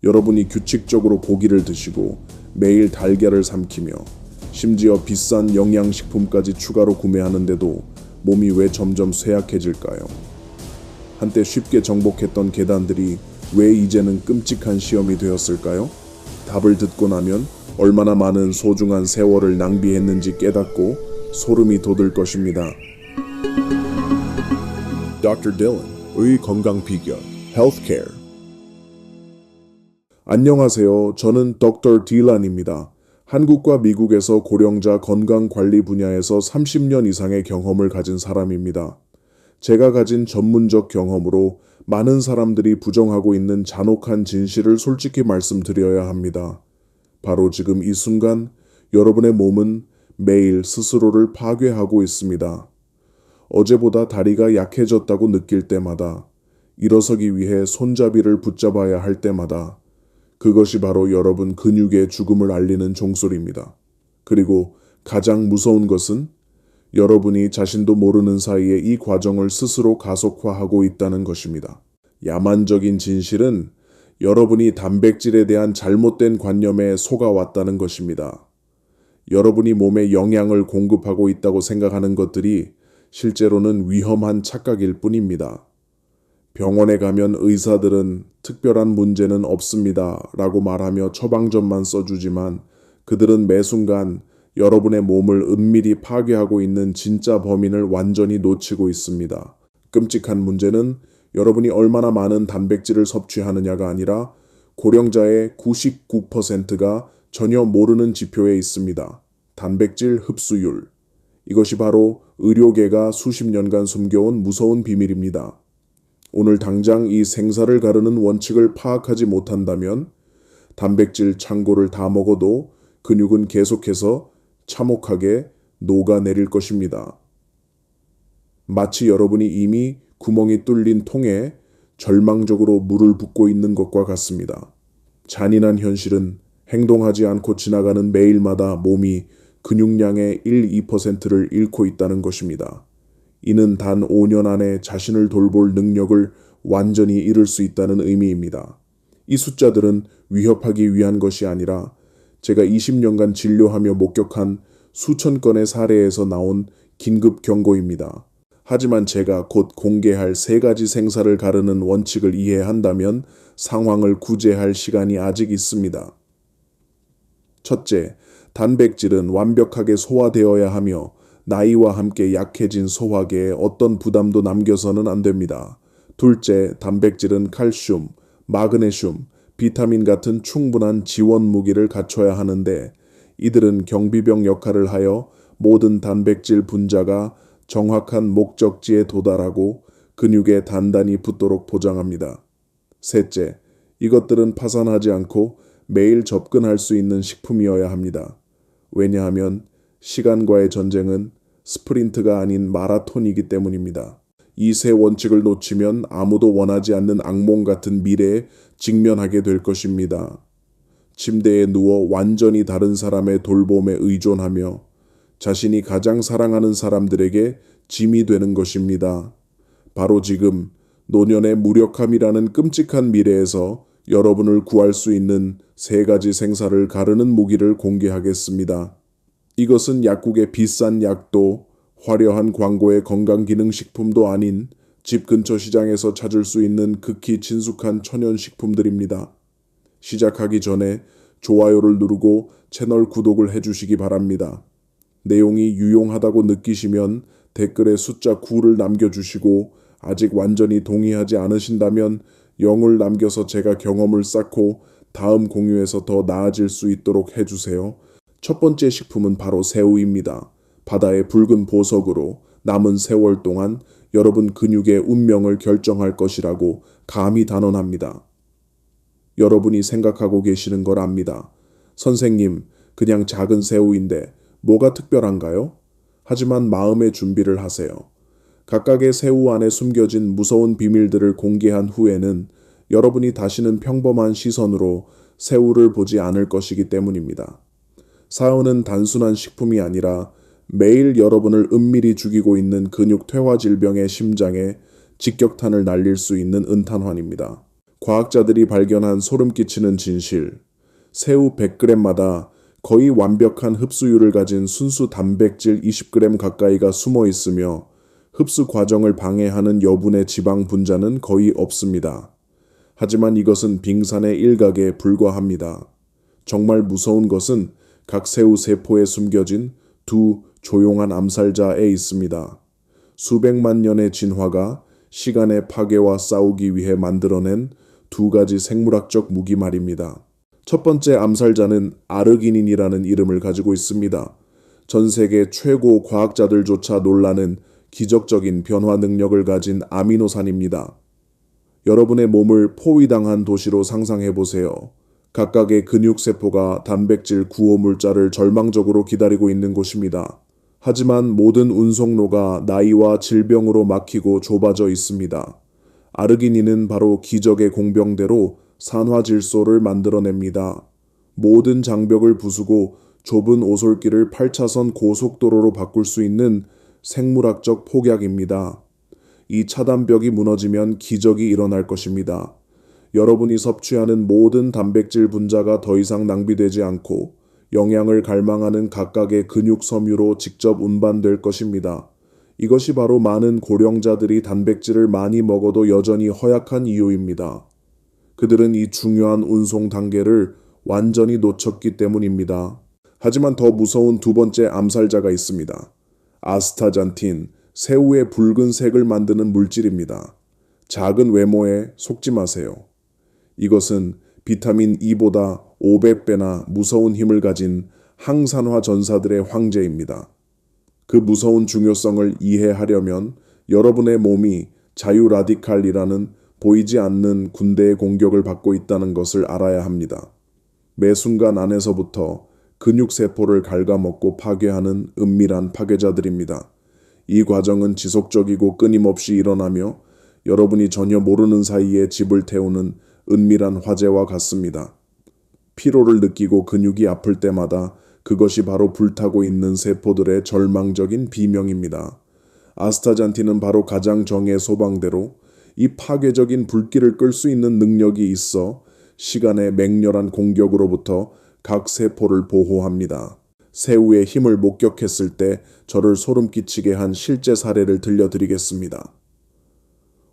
여러분이 규칙적으로 고기를 드시고 매일 달걀을 삼키며 심지어 비싼 영양식품까지 추가로 구매하는데도 몸이 왜 점점 쇠약해질까요? 한때 쉽게 정복했던 계단들이 왜 이제는 끔찍한 시험이 되었을까요? 답을 듣고 나면 얼마나 많은 소중한 세월을 낭비했는지 깨닫고 소름이 돋을 것입니다. Dr. Dylan의 건강 비결, Healthcare. 안녕하세요. 저는 Dr. Dylan입니다. 한국과 미국에서 고령자 건강관리 분야에서 30년 이상의 경험을 가진 사람입니다. 제가 가진 전문적 경험으로 많은 사람들이 부정하고 있는 잔혹한 진실을 솔직히 말씀드려야 합니다. 바로 지금 이 순간 여러분의 몸은 매일 스스로를 파괴하고 있습니다. 어제보다 다리가 약해졌다고 느낄 때마다, 일어서기 위해 손잡이를 붙잡아야 할 때마다 그것이 바로 여러분 근육의 죽음을 알리는 종소리입니다. 그리고 가장 무서운 것은 여러분이 자신도 모르는 사이에 이 과정을 스스로 가속화하고 있다는 것입니다. 야만적인 진실은 여러분이 단백질에 대한 잘못된 관념에 속아왔다는 것입니다. 여러분이 몸에 영양을 공급하고 있다고 생각하는 것들이 실제로는 위험한 착각일 뿐입니다. 병원에 가면 의사들은 특별한 문제는 없습니다 라고 말하며 처방전만 써주지만 그들은 매 순간 여러분의 몸을 은밀히 파괴하고 있는 진짜 범인을 완전히 놓치고 있습니다. 끔찍한 문제는 여러분이 얼마나 많은 단백질을 섭취하느냐가 아니라 고령자의 99%가 전혀 모르는 지표에 있습니다. 단백질 흡수율. 이것이 바로 의료계가 수십 년간 숨겨온 무서운 비밀입니다. 오늘 당장 이 생사를 가르는 원칙을 파악하지 못한다면 단백질 창고를 다 먹어도 근육은 계속해서 참혹하게 녹아내릴 것입니다. 마치 여러분이 이미 구멍이 뚫린 통에 절망적으로 물을 붓고 있는 것과 같습니다. 잔인한 현실은 행동하지 않고 지나가는 매일마다 몸이 근육량의 1~2%를 잃고 있다는 것입니다. 이는 단 5년 안에 자신을 돌볼 능력을 완전히 잃을 수 있다는 의미입니다. 이 숫자들은 위협하기 위한 것이 아니라 제가 20년간 진료하며 목격한 수천 건의 사례에서 나온 긴급 경고입니다. 하지만 제가 곧 공개할 3가지 생사를 가르는 원칙을 이해한다면 상황을 구제할 시간이 아직 있습니다. 첫째, 단백질은 완벽하게 소화되어야 하며 나이와 함께 약해진 소화계에 어떤 부담도 남겨서는 안 됩니다. 둘째, 단백질은 칼슘, 마그네슘, 비타민 같은 충분한 지원 무기를 갖춰야 하는데 이들은 경비병 역할을 하여 모든 단백질 분자가 정확한 목적지에 도달하고 근육에 단단히 붙도록 보장합니다. 셋째, 이것들은 파산하지 않고 매일 접근할 수 있는 식품이어야 합니다. 왜냐하면 시간과의 전쟁은 스프린트가 아닌 마라톤이기 때문입니다. 이 3 원칙을 놓치면 아무도 원하지 않는 악몽 같은 미래에 직면하게 될 것입니다. 침대에 누워 완전히 다른 사람의 돌봄에 의존하며 자신이 가장 사랑하는 사람들에게 짐이 되는 것입니다. 바로 지금 노년의 무력함이라는 끔찍한 미래에서 여러분을 구할 수 있는 3가지 생사를 가르는 무기를 공개하겠습니다. 이것은 약국의 비싼 약도 화려한 광고의 건강기능식품도 아닌 집 근처 시장에서 찾을 수 있는 극히 친숙한 천연식품들입니다. 시작하기 전에 좋아요를 누르고 채널 구독을 해주시기 바랍니다. 내용이 유용하다고 느끼시면 댓글에 숫자 9를 남겨주시고 아직 완전히 동의하지 않으신다면 0을 남겨서 제가 경험을 쌓고 다음 공유에서 더 나아질 수 있도록 해주세요. 첫 번째 식품은 바로 새우입니다. 바다의 붉은 보석으로 남은 세월 동안 여러분 근육의 운명을 결정할 것이라고 감히 단언합니다. 여러분이 생각하고 계시는 걸 압니다. 선생님, 그냥 작은 새우인데 뭐가 특별한가요? 하지만 마음의 준비를 하세요. 각각의 새우 안에 숨겨진 무서운 비밀들을 공개한 후에는 여러분이 다시는 평범한 시선으로 새우를 보지 않을 것이기 때문입니다. 사은은 단순한 식품이 아니라 매일 여러분을 은밀히 죽이고 있는 근육 퇴화 질병의 심장에 직격탄을 날릴 수 있는 은탄환입니다. 과학자들이 발견한 소름 끼치는 진실. 새우 100g마다 거의 완벽한 흡수율을 가진 순수 단백질 20g 가까이가 숨어 있으며 흡수 과정을 방해하는 여분의 지방 분자는 거의 없습니다. 하지만 이것은 빙산의 일각에 불과합니다. 정말 무서운 것은 각 새우 세포에 숨겨진 두 조용한 암살자에 있습니다. 수백만 년의 진화가 시간의 파괴와 싸우기 위해 만들어낸 두 가지 생물학적 무기 말입니다. 첫 번째 암살자는 아르기닌이라는 이름을 가지고 있습니다. 전 세계 최고 과학자들조차 놀라는 기적적인 변화 능력을 가진 아미노산입니다. 여러분의 몸을 포위당한 도시로 상상해 보세요. 각각의 근육세포가 단백질 구호물자를 절망적으로 기다리고 있는 곳입니다. 하지만 모든 운송로가 나이와 질병으로 막히고 좁아져 있습니다. 아르기닌은 바로 기적의 공병대로 산화질소를 만들어냅니다. 모든 장벽을 부수고 좁은 오솔길을 8차선 고속도로로 바꿀 수 있는 생물학적 폭약입니다. 이 차단벽이 무너지면 기적이 일어날 것입니다. 여러분이 섭취하는 모든 단백질 분자가 더 이상 낭비되지 않고 영양을 갈망하는 각각의 근육 섬유로 직접 운반될 것입니다. 이것이 바로 많은 고령자들이 단백질을 많이 먹어도 여전히 허약한 이유입니다. 그들은 이 중요한 운송 단계를 완전히 놓쳤기 때문입니다. 하지만 더 무서운 두 번째 암살자가 있습니다. 아스타잔틴, 새우의 붉은색을 만드는 물질입니다. 작은 외모에 속지 마세요. 이것은 비타민 E보다 500배나 무서운 힘을 가진 항산화 전사들의 황제입니다. 그 무서운 중요성을 이해하려면 여러분의 몸이 자유라디칼이라는 보이지 않는 군대의 공격을 받고 있다는 것을 알아야 합니다. 매 순간 안에서부터 근육세포를 갉아먹고 파괴하는 은밀한 파괴자들입니다. 이 과정은 지속적이고 끊임없이 일어나며 여러분이 전혀 모르는 사이에 집을 태우는 은밀한 화재와 같습니다. 피로를 느끼고 근육이 아플 때마다 그것이 바로 불타고 있는 세포들의 절망적인 비명입니다. 아스타잔틴은 바로 가장 정의 소방대로 이 파괴적인 불길을 끌 수 있는 능력이 있어 시간의 맹렬한 공격으로부터 각 세포를 보호합니다. 새우의 힘을 목격했을 때 저를 소름 끼치게 한 실제 사례를 들려드리겠습니다.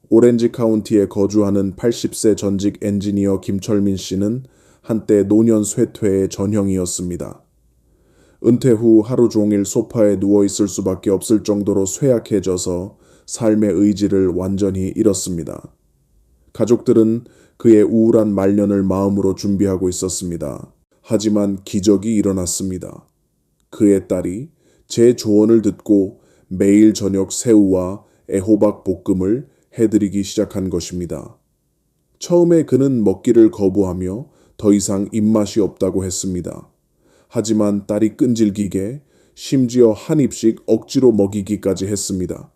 오렌지 카운티에 거주하는 80세 전직 엔지니어 김철민 씨는 한때 노년 쇠퇴의 전형이었습니다. 은퇴 후 하루 종일 소파에 누워 있을 수밖에 없을 정도로 쇠약해져서 삶의 의지를 완전히 잃었습니다. 가족들은 그의 우울한 말년을 마음으로 준비하고 있었습니다. 하지만 기적이 일어났습니다. 그의 딸이 제 조언을 듣고 매일 저녁 새우와 애호박 볶음을 해드리기 시작한 것입니다. 처음에 그는 먹기를 거부하며 더 이상 입맛이 없다고 했습니다. 하지만 딸이 끈질기게 심지어 한 입씩 억지로 먹이기까지 했습니다.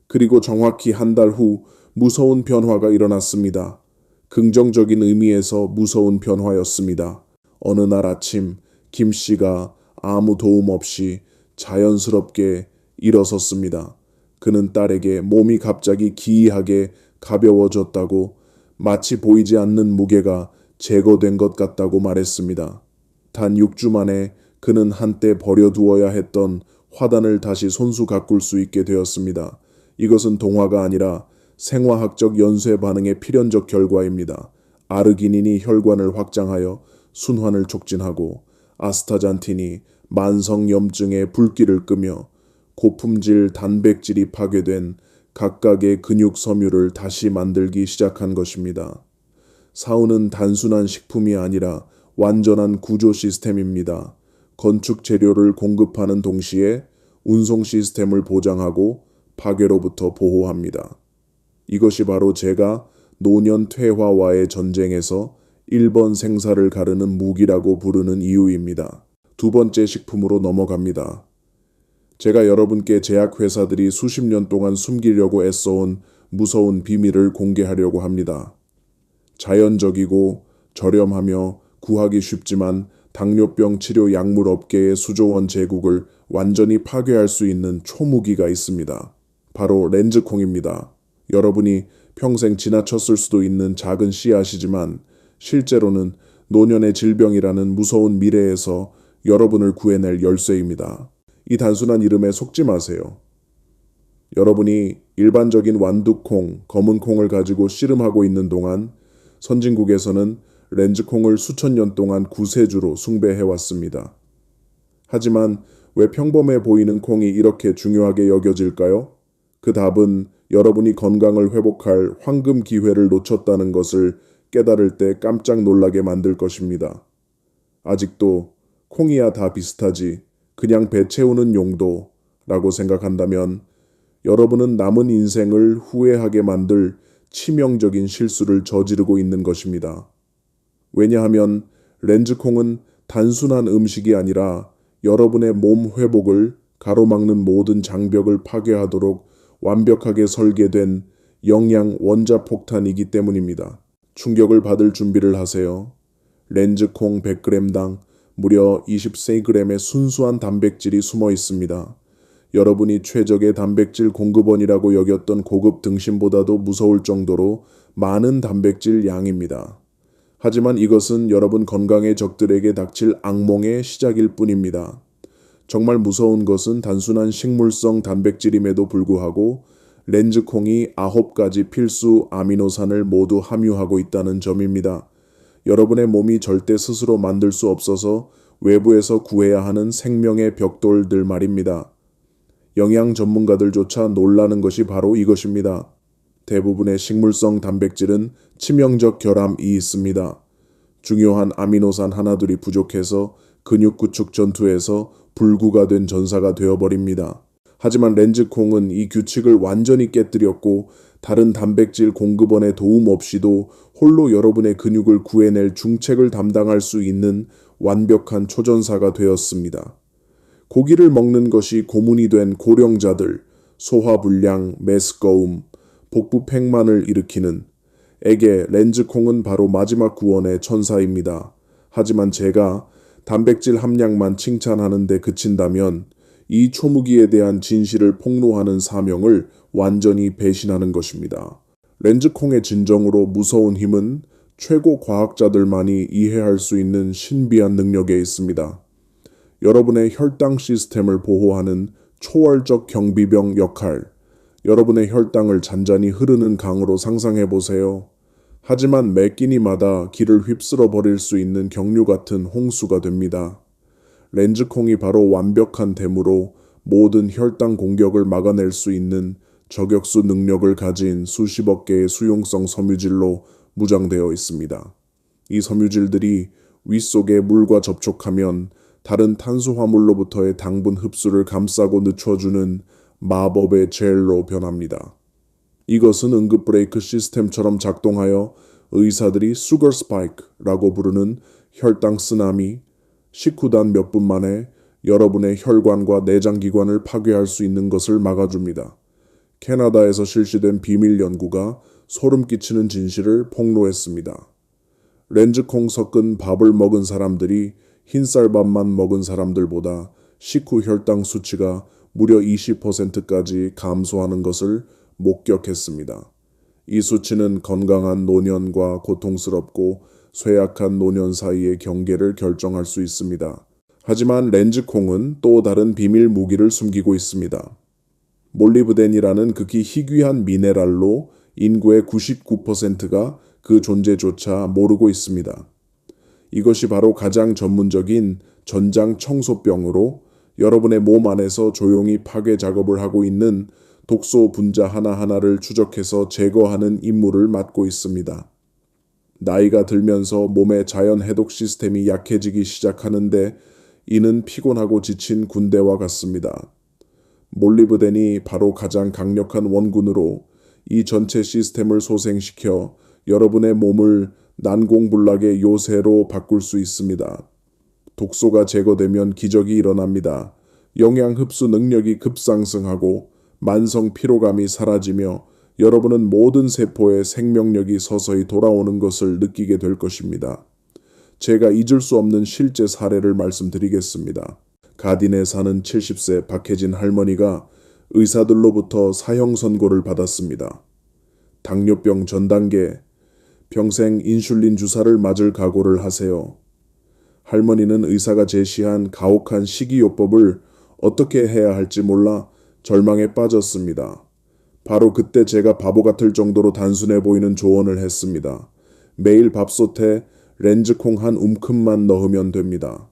그리고 정확히 한 달 후 무서운 변화가 일어났습니다. 긍정적인 의미에서 무서운 변화였습니다. 어느 날 아침 김 씨가 아무 도움 없이 자연스럽게 일어섰습니다. 그는 딸에게 몸이 갑자기 기이하게 가벼워졌다고, 마치 보이지 않는 무게가 제거된 것 같다고 말했습니다. 단 6주 만에 그는 한때 버려두어야 했던 화단을 다시 손수 가꿀 수 있게 되었습니다. 이것은 동화가 아니라 생화학적 연쇄 반응의 필연적 결과입니다. 아르기닌이 혈관을 확장하여 순환을 촉진하고 아스타잔틴이 만성염증의 불길을 끄며 고품질 단백질이 파괴된 각각의 근육 섬유를 다시 만들기 시작한 것입니다. 사우는 단순한 식품이 아니라 완전한 구조 시스템입니다. 건축 재료를 공급하는 동시에 운송 시스템을 보장하고 파괴로부터 보호합니다. 이것이 바로 제가 노년 퇴화와의 전쟁에서 1번 생사를 가르는 무기라고 부르는 이유입니다. 두 번째 식품으로 넘어갑니다. 제가 여러분께 제약회사들이 수십 년 동안 숨기려고 애써온 무서운 비밀을 공개하려고 합니다. 자연적이고 저렴하며 구하기 쉽지만 당뇨병 치료 약물 업계의 수조원 제국을 완전히 파괴할 수 있는 초무기가 있습니다. 바로 렌즈콩입니다. 여러분이 평생 지나쳤을 수도 있는 작은 씨앗이지만 실제로는 노년의 질병이라는 무서운 미래에서 여러분을 구해낼 열쇠입니다. 이 단순한 이름에 속지 마세요. 여러분이 일반적인 완두콩, 검은 콩을 가지고 씨름하고 있는 동안 선진국에서는 렌즈콩을 수천 년 동안 구세주로 숭배해왔습니다. 하지만 왜 평범해 보이는 콩이 이렇게 중요하게 여겨질까요? 그 답은 여러분이 건강을 회복할 황금 기회를 놓쳤다는 것을 깨달을 때 깜짝 놀라게 만들 것입니다. 아직도 콩이야 다 비슷하지, 그냥 배 채우는 용도라고 생각한다면 여러분은 남은 인생을 후회하게 만들 치명적인 실수를 저지르고 있는 것입니다. 왜냐하면 렌즈콩은 단순한 음식이 아니라 여러분의 몸 회복을 가로막는 모든 장벽을 파괴하도록 완벽하게 설계된 영양 원자폭탄이기 때문입니다. 충격을 받을 준비를 하세요. 렌즈콩 100g당 무려 23g의 순수한 단백질이 숨어 있습니다. 여러분이 최적의 단백질 공급원이라고 여겼던 고급 등심보다도 무서울 정도로 많은 단백질 양입니다. 하지만 이것은 여러분 건강의 적들에게 닥칠 악몽의 시작일 뿐입니다. 정말 무서운 것은 단순한 식물성 단백질임에도 불구하고 렌즈콩이 9가지 필수 아미노산을 모두 함유하고 있다는 점입니다. 여러분의 몸이 절대 스스로 만들 수 없어서 외부에서 구해야 하는 생명의 벽돌들 말입니다. 영양 전문가들조차 놀라는 것이 바로 이것입니다. 대부분의 식물성 단백질은 치명적 결함이 있습니다. 중요한 아미노산 하나둘이 부족해서 근육 구축 전투에서 불구가 된 전사가 되어버립니다. 하지만 렌즈콩은 이 규칙을 완전히 깨뜨렸고 다른 단백질 공급원의 도움 없이도 홀로 여러분의 근육을 구해낼 중책을 담당할 수 있는 완벽한 초전사가 되었습니다. 고기를 먹는 것이 고문이 된 고령자들, 소화불량, 메스꺼움, 복부 팽만을 일으키는 에게 렌즈콩은 바로 마지막 구원의 천사입니다. 하지만 제가 단백질 함량만 칭찬하는 데 그친다면 이 초무기에 대한 진실을 폭로하는 사명을 완전히 배신하는 것입니다. 렌즈콩의 진정으로 무서운 힘은 최고 과학자들만이 이해할 수 있는 신비한 능력에 있습니다. 여러분의 혈당 시스템을 보호하는 초월적 경비병 역할, 여러분의 혈당을 잔잔히 흐르는 강으로 상상해 보세요. 하지만 매 끼니마다 길을 휩쓸어 버릴 수 있는 경류 같은 홍수가 됩니다. 렌즈콩이 바로 완벽한 댐으로 모든 혈당 공격을 막아낼 수 있는 저격수 능력을 가진 수십억 개의 수용성 섬유질로 무장되어 있습니다. 이 섬유질들이 위 속의 물과 접촉하면 다른 탄수화물로부터의 당분 흡수를 감싸고 늦춰주는 마법의 젤로 변합니다. 이것은 응급 브레이크 시스템처럼 작동하여 의사들이 수거 스파이크라고 부르는 혈당 쓰나미, 식후단 몇 분 만에 여러분의 혈관과 내장기관을 파괴할 수 있는 것을 막아줍니다. 캐나다에서 실시된 비밀 연구가 소름 끼치는 진실을 폭로했습니다. 렌즈콩 섞은 밥을 먹은 사람들이 흰쌀밥만 먹은 사람들보다 식후 혈당 수치가 무려 20%까지 감소하는 것을 목격했습니다. 이 수치는 건강한 노년과 고통스럽고 쇠약한 노년 사이의 경계를 결정할 수 있습니다. 하지만 렌즈콩은 또 다른 비밀 무기를 숨기고 있습니다. 몰리브덴이라는 극히 희귀한 미네랄로 인구의 99%가 그 존재조차 모르고 있습니다. 이것이 바로 가장 전문적인 전장 청소병으로 여러분의 몸 안에서 조용히 파괴 작업을 하고 있는 독소 분자 하나하나를 추적해서 제거하는 임무를 맡고 있습니다. 나이가 들면서 몸의 자연 해독 시스템이 약해지기 시작하는데 이는 피곤하고 지친 군대와 같습니다. 몰리브덴이 바로 가장 강력한 원군으로 이 전체 시스템을 소생시켜 여러분의 몸을 난공불락의 요새로 바꿀 수 있습니다. 독소가 제거되면 기적이 일어납니다. 영양 흡수 능력이 급상승하고 만성 피로감이 사라지며 여러분은 모든 세포의 생명력이 서서히 돌아오는 것을 느끼게 될 것입니다. 제가 잊을 수 없는 실제 사례를 말씀드리겠습니다. 가딘에 사는 70세 박혜진 할머니가 의사들로부터 사형 선고를 받았습니다. 당뇨병 전 단계, 평생 인슐린 주사를 맞을 각오를 하세요. 할머니는 의사가 제시한 가혹한 식이요법을 어떻게 해야 할지 몰라 절망에 빠졌습니다. 바로 그때 제가 바보 같을 정도로 단순해 보이는 조언을 했습니다. 매일 밥솥에 렌즈콩 한 움큼만 넣으면 됩니다.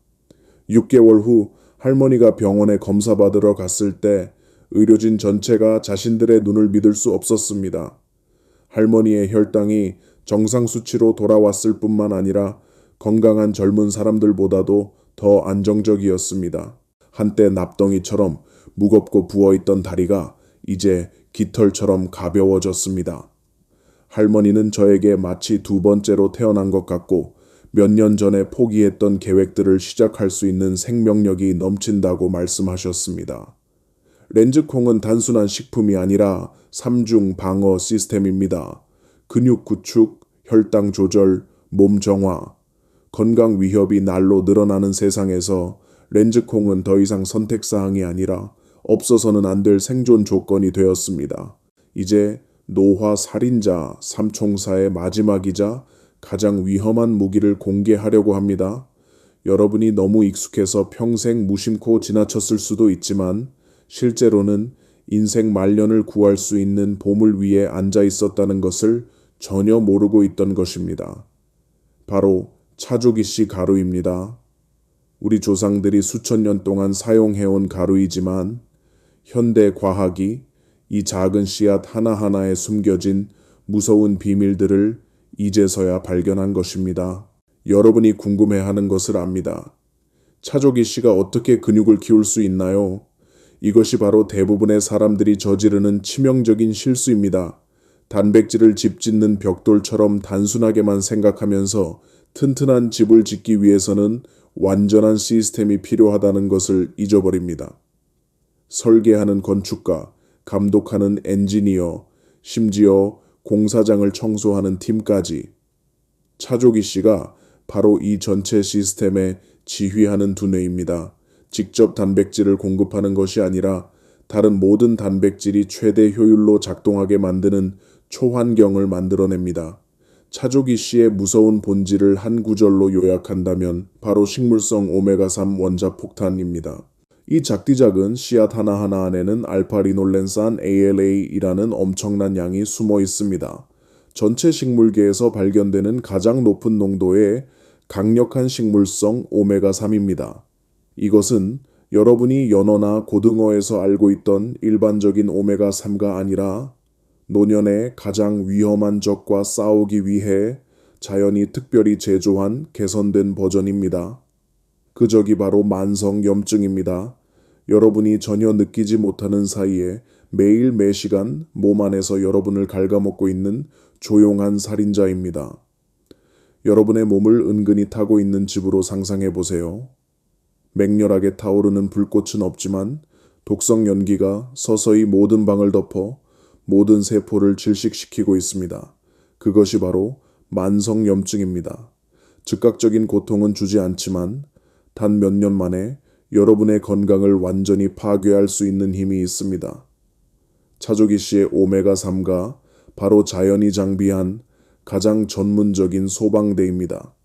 6개월 후 할머니가 병원에 검사받으러 갔을 때 의료진 전체가 자신들의 눈을 믿을 수 없었습니다. 할머니의 혈당이 정상 수치로 돌아왔을 뿐만 아니라 건강한 젊은 사람들보다도 더 안정적이었습니다. 한때 납덩이처럼 무겁고 부어있던 다리가 이제 깃털처럼 가벼워졌습니다. 할머니는 저에게 마치 두 번째로 태어난 것 같고 몇 년 전에 포기했던 계획들을 시작할 수 있는 생명력이 넘친다고 말씀하셨습니다. 렌즈콩은 단순한 식품이 아니라 3중 방어 시스템입니다. 근육 구축, 혈당 조절, 몸 정화. 건강 위협이 날로 늘어나는 세상에서 렌즈콩은 더 이상 선택사항이 아니라 없어서는 안 될 생존 조건이 되었습니다. 이제 노화 살인자 삼총사의 마지막이자 가장 위험한 무기를 공개하려고 합니다. 여러분이 너무 익숙해서 평생 무심코 지나쳤을 수도 있지만 실제로는 인생 말년을 구할 수 있는 보물 위에 앉아 있었다는 것을 전혀 모르고 있던 것입니다. 바로 차조기씨 가루입니다. 우리 조상들이 수천 년 동안 사용해온 가루이지만 현대 과학이 이 작은 씨앗 하나하나에 숨겨진 무서운 비밀들을 이제서야 발견한 것입니다. 여러분이 궁금해하는 것을 압니다. 차조기 씨가 어떻게 근육을 키울 수 있나요? 이것이 바로 대부분의 사람들이 저지르는 치명적인 실수입니다. 단백질을 집 짓는 벽돌처럼 단순하게만 생각하면서 튼튼한 집을 짓기 위해서는 완전한 시스템이 필요하다는 것을 잊어버립니다. 설계하는 건축가, 감독하는 엔지니어, 심지어 공사장을 청소하는 팀까지. 차조기 씨가 바로 이 전체 시스템에 지휘하는 두뇌입니다. 직접 단백질을 공급하는 것이 아니라 다른 모든 단백질이 최대 효율로 작동하게 만드는 초환경을 만들어냅니다. 차조기 씨의 무서운 본질을 한 구절로 요약한다면 바로 식물성 오메가3 원자 폭탄입니다. 이 작디작은 씨앗 하나하나 안에는 알파리놀렌산 ALA이라는 엄청난 양이 숨어 있습니다. 전체 식물계에서 발견되는 가장 높은 농도의 강력한 식물성 오메가3입니다. 이것은 여러분이 연어나 고등어에서 알고 있던 일반적인 오메가3가 아니라 노년의 가장 위험한 적과 싸우기 위해 자연이 특별히 제조한 개선된 버전입니다. 그 적이 바로 만성염증입니다. 여러분이 전혀 느끼지 못하는 사이에 매일 매시간 몸 안에서 여러분을 갉아먹고 있는 조용한 살인자입니다. 여러분의 몸을 은근히 타고 있는 집으로 상상해 보세요. 맹렬하게 타오르는 불꽃은 없지만 독성 연기가 서서히 모든 방을 덮어 모든 세포를 질식시키고 있습니다. 그것이 바로 만성염증입니다. 즉각적인 고통은 주지 않지만 단 몇 년 만에 여러분의 건강을 완전히 파괴할 수 있는 힘이 있습니다. 차조기 씨의 오메가3가 바로 자연이 장비한 가장 전문적인 소방대입니다.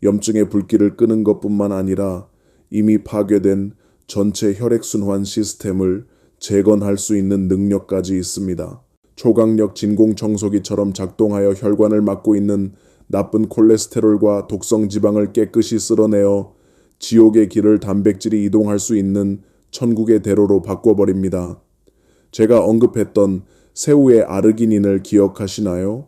염증의 불길을 끄는 것뿐만 아니라 이미 파괴된 전체 혈액순환 시스템을 재건할 수 있는 능력까지 있습니다. 초강력 진공청소기처럼 작동하여 혈관을 막고 있는 나쁜 콜레스테롤과 독성 지방을 깨끗이 쓸어내어 지옥의 길을 단백질이 이동할 수 있는 천국의 대로로 바꿔버립니다. 제가 언급했던 새우의 아르기닌을 기억하시나요?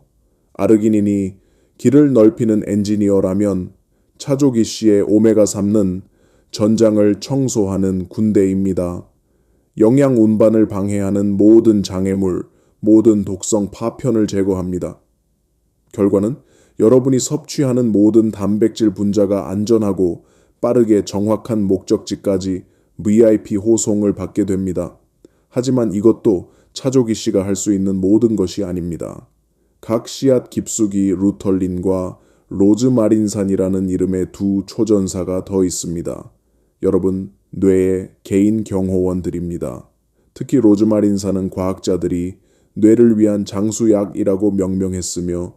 아르기닌이 길을 넓히는 엔지니어라면 차조기 씨의 오메가3는 전장을 청소하는 군대입니다. 영양 운반을 방해하는 모든 장애물, 모든 독성 파편을 제거합니다. 결과는 여러분이 섭취하는 모든 단백질 분자가 안전하고 빠르게 정확한 목적지까지 VIP 호송을 받게 됩니다. 하지만 이것도 차조기 씨가 할 수 있는 모든 것이 아닙니다. 각 씨앗 깊숙이 루털린과 로즈마린산이라는 이름의 두 초전사가 더 있습니다. 여러분, 뇌의 개인 경호원들입니다. 특히 로즈마린산은 과학자들이 뇌를 위한 장수약이라고 명명했으며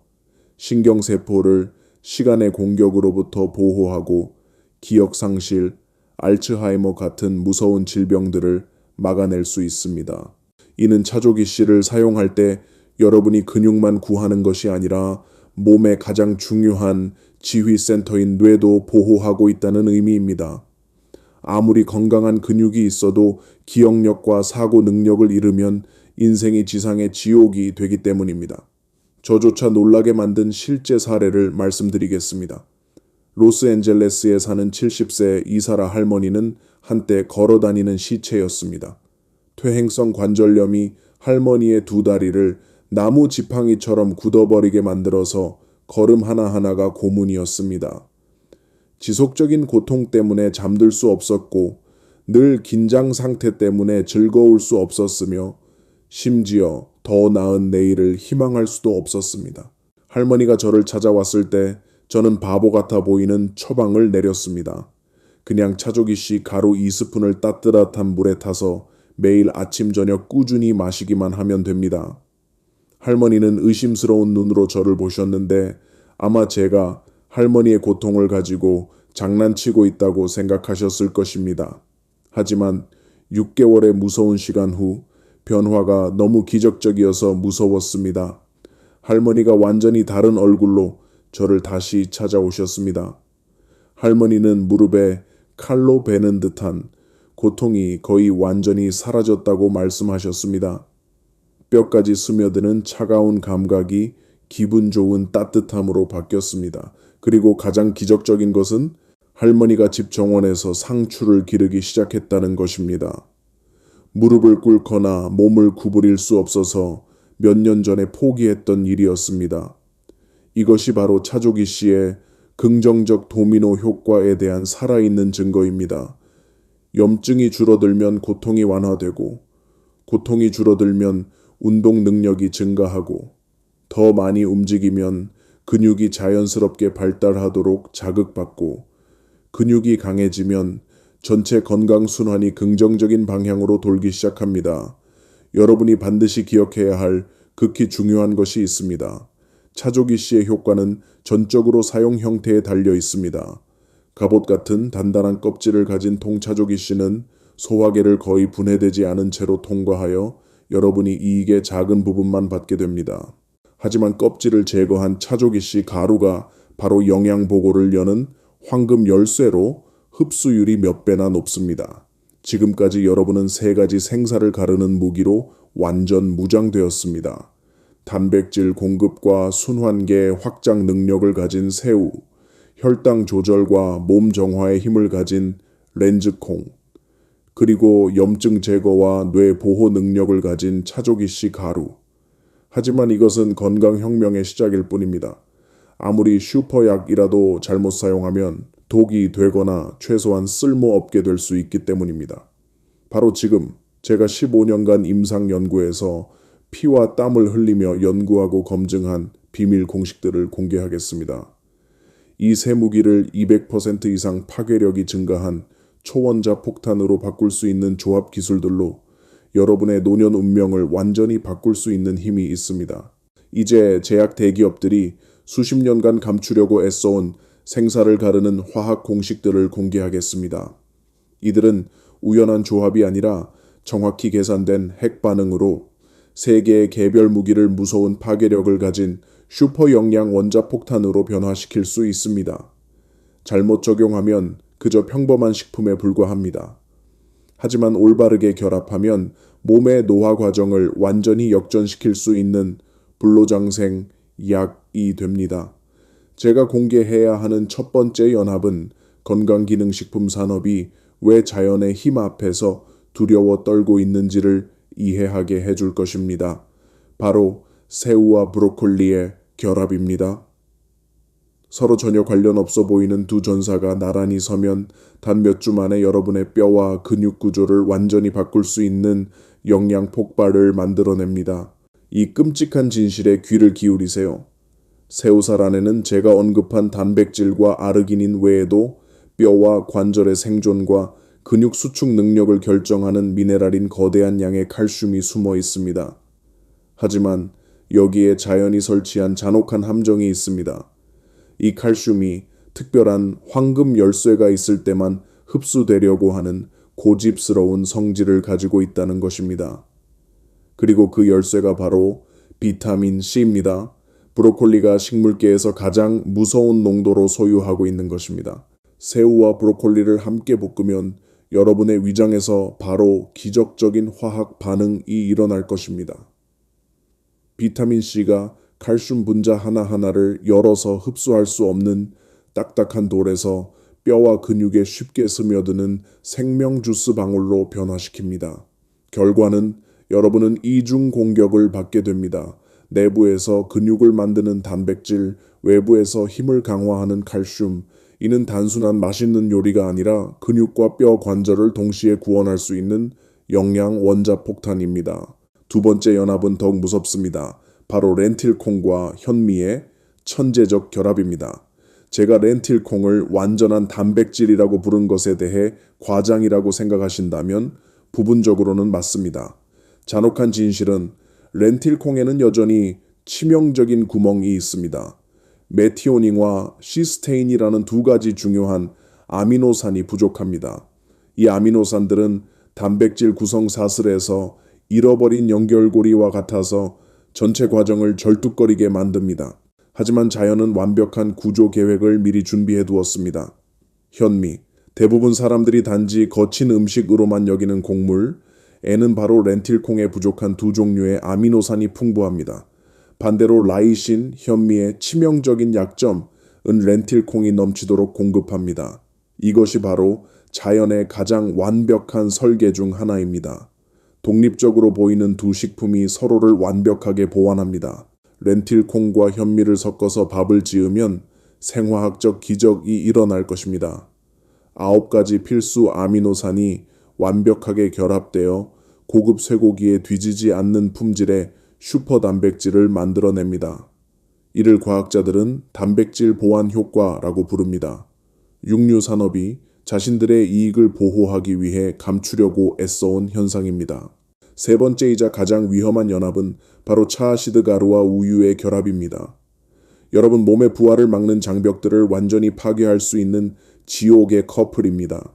신경세포를 시간의 공격으로부터 보호하고 기억상실, 알츠하이머 같은 무서운 질병들을 막아낼 수 있습니다. 이는 차조기 씨를 사용할 때 여러분이 근육만 구하는 것이 아니라 몸의 가장 중요한 지휘센터인 뇌도 보호하고 있다는 의미입니다. 아무리 건강한 근육이 있어도 기억력과 사고 능력을 잃으면 인생이 지상의 지옥이 되기 때문입니다. 저조차 놀라게 만든 실제 사례를 말씀드리겠습니다. 로스앤젤레스에 사는 70세 이사라 할머니는 한때 걸어다니는 시체였습니다. 퇴행성 관절염이 할머니의 두 다리를 나무 지팡이처럼 굳어버리게 만들어서 걸음 하나하나가 고문이었습니다. 지속적인 고통 때문에 잠들 수 없었고 늘 긴장 상태 때문에 즐거울 수 없었으며 심지어 더 나은 내일을 희망할 수도 없었습니다. 할머니가 저를 찾아왔을 때 저는 바보 같아 보이는 처방을 내렸습니다. 그냥 차조기 씨 가루 2스푼을 따뜻한 물에 타서 매일 아침 저녁 꾸준히 마시기만 하면 됩니다. 할머니는 의심스러운 눈으로 저를 보셨는데 아마 제가 할머니의 고통을 가지고 장난치고 있다고 생각하셨을 것입니다. 하지만 6개월의 무서운 시간 후 변화가 너무 기적적이어서 무서웠습니다. 할머니가 완전히 다른 얼굴로 저를 다시 찾아오셨습니다. 할머니는 무릎에 칼로 베는 듯한 고통이 거의 완전히 사라졌다고 말씀하셨습니다. 뼈까지 스며드는 차가운 감각이 기분 좋은 따뜻함으로 바뀌었습니다. 그리고 가장 기적적인 것은 할머니가 집 정원에서 상추를 기르기 시작했다는 것입니다. 무릎을 꿇거나 몸을 구부릴 수 없어서 몇 년 전에 포기했던 일이었습니다. 이것이 바로 차조기 씨의 긍정적 도미노 효과에 대한 살아있는 증거입니다. 염증이 줄어들면 고통이 완화되고, 고통이 줄어들면 운동 능력이 증가하고, 더 많이 움직이면 근육이 자연스럽게 발달하도록 자극받고, 근육이 강해지면 전체 건강 순환이 긍정적인 방향으로 돌기 시작합니다. 여러분이 반드시 기억해야 할 극히 중요한 것이 있습니다. 차조기 씨의 효과는 전적으로 사용 형태에 달려 있습니다. 갑옷 같은 단단한 껍질을 가진 통차조기 씨는 소화계를 거의 분해되지 않은 채로 통과하여 여러분이 이익의 작은 부분만 받게 됩니다. 하지만 껍질을 제거한 차조기 씨 가루가 바로 영양 보고를 여는 황금 열쇠로 흡수율이 몇 배나 높습니다. 지금까지 여러분은 세 가지 생사를 가르는 무기로 완전 무장되었습니다. 단백질 공급과 순환계 확장 능력을 가진 새우, 혈당 조절과 몸 정화의 힘을 가진 렌즈콩, 그리고 염증 제거와 뇌 보호 능력을 가진 차조기 씨 가루. 하지만 이것은 건강혁명의 시작일 뿐입니다. 아무리 슈퍼약이라도 잘못 사용하면 독이 되거나 최소한 쓸모없게 될 수 있기 때문입니다. 바로 지금 제가 15년간 임상 연구에서 피와 땀을 흘리며 연구하고 검증한 비밀 공식들을 공개하겠습니다. 이 세 무기를 200% 이상 파괴력이 증가한 초원자 폭탄으로 바꿀 수 있는 조합 기술들로 여러분의 노년 운명을 완전히 바꿀 수 있는 힘이 있습니다. 이제 제약 대기업들이 수십 년간 감추려고 애써온 생사를 가르는 화학 공식들을 공개하겠습니다. 이들은 우연한 조합이 아니라 정확히 계산된 핵 반응으로 세 개의 개별 무기를 무서운 파괴력을 가진 슈퍼 영양 원자 폭탄으로 변화시킬 수 있습니다. 잘못 적용하면 그저 평범한 식품에 불과합니다. 하지만 올바르게 결합하면 몸의 노화 과정을 완전히 역전시킬 수 있는 불로장생 약이 됩니다. 제가 공개해야 하는 첫 번째 연합은 건강기능식품 산업이 왜 자연의 힘 앞에서 두려워 떨고 있는지를 이해하게 해줄 것입니다. 바로 새우와 브로콜리의 결합입니다. 서로 전혀 관련 없어 보이는 두 전사가 나란히 서면 단 몇 주 만에 여러분의 뼈와 근육 구조를 완전히 바꿀 수 있는 영양 폭발을 만들어냅니다. 이 끔찍한 진실에 귀를 기울이세요. 새우살 안에는 제가 언급한 단백질과 아르기닌 외에도 뼈와 관절의 생존과 근육 수축 능력을 결정하는 미네랄인 거대한 양의 칼슘이 숨어 있습니다. 하지만 여기에 자연이 설치한 잔혹한 함정이 있습니다. 이 칼슘이 특별한 황금 열쇠가 있을 때만 흡수되려고 하는 고집스러운 성질을 가지고 있다는 것입니다. 그리고 그 열쇠가 바로 비타민 C입니다. 브로콜리가 식물계에서 가장 무서운 농도로 소유하고 있는 것입니다. 새우와 브로콜리를 함께 볶으면 여러분의 위장에서 바로 기적적인 화학 반응이 일어날 것입니다. 비타민 C가 칼슘 분자 하나하나를 열어서 흡수할 수 없는 딱딱한 돌에서 뼈와 근육에 쉽게 스며드는 생명 주스 방울로 변화시킵니다. 결과는 여러분은 이중 공격을 받게 됩니다. 내부에서 근육을 만드는 단백질, 외부에서 힘을 강화하는 칼슘. 이는 단순한 맛있는 요리가 아니라 근육과 뼈 관절을 동시에 구원할 수 있는 영양 원자 폭탄입니다. 두 번째 연합은 더욱 무섭습니다. 바로 렌틸콩과 현미의 천재적 결합입니다. 제가 렌틸콩을 완전한 단백질이라고 부른 것에 대해 과장이라고 생각하신다면 부분적으로는 맞습니다. 잔혹한 진실은 렌틸콩에는 여전히 치명적인 구멍이 있습니다. 메티오닌과 시스테인이라는 두 가지 중요한 아미노산이 부족합니다. 이 아미노산들은 단백질 구성 사슬에서 잃어버린 연결고리와 같아서 전체 과정을 절뚝거리게 만듭니다. 하지만 자연은 완벽한 구조 계획을 미리 준비해 두었습니다. 현미, 대부분 사람들이 단지 거친 음식으로만 여기는 곡물, 에는 바로 렌틸콩에 부족한 두 종류의 아미노산이 풍부합니다. 반대로 라이신, 현미의 치명적인 약점은 렌틸콩이 넘치도록 공급합니다. 이것이 바로 자연의 가장 완벽한 설계 중 하나입니다. 독립적으로 보이는 두 식품이 서로를 완벽하게 보완합니다. 렌틸콩과 현미를 섞어서 밥을 지으면 생화학적 기적이 일어날 것입니다. 9가지 필수 아미노산이 완벽하게 결합되어 고급 쇠고기에 뒤지지 않는 품질의 슈퍼 단백질을 만들어냅니다. 이를 과학자들은 단백질 보완 효과라고 부릅니다. 육류 산업이 자신들의 이익을 보호하기 위해 감추려고 애써온 현상입니다. 세 번째이자 가장 위험한 연합은 바로 차아시드 가루와 우유의 결합입니다. 여러분 몸의 부하를 막는 장벽들을 완전히 파괴할 수 있는 지옥의 커플입니다.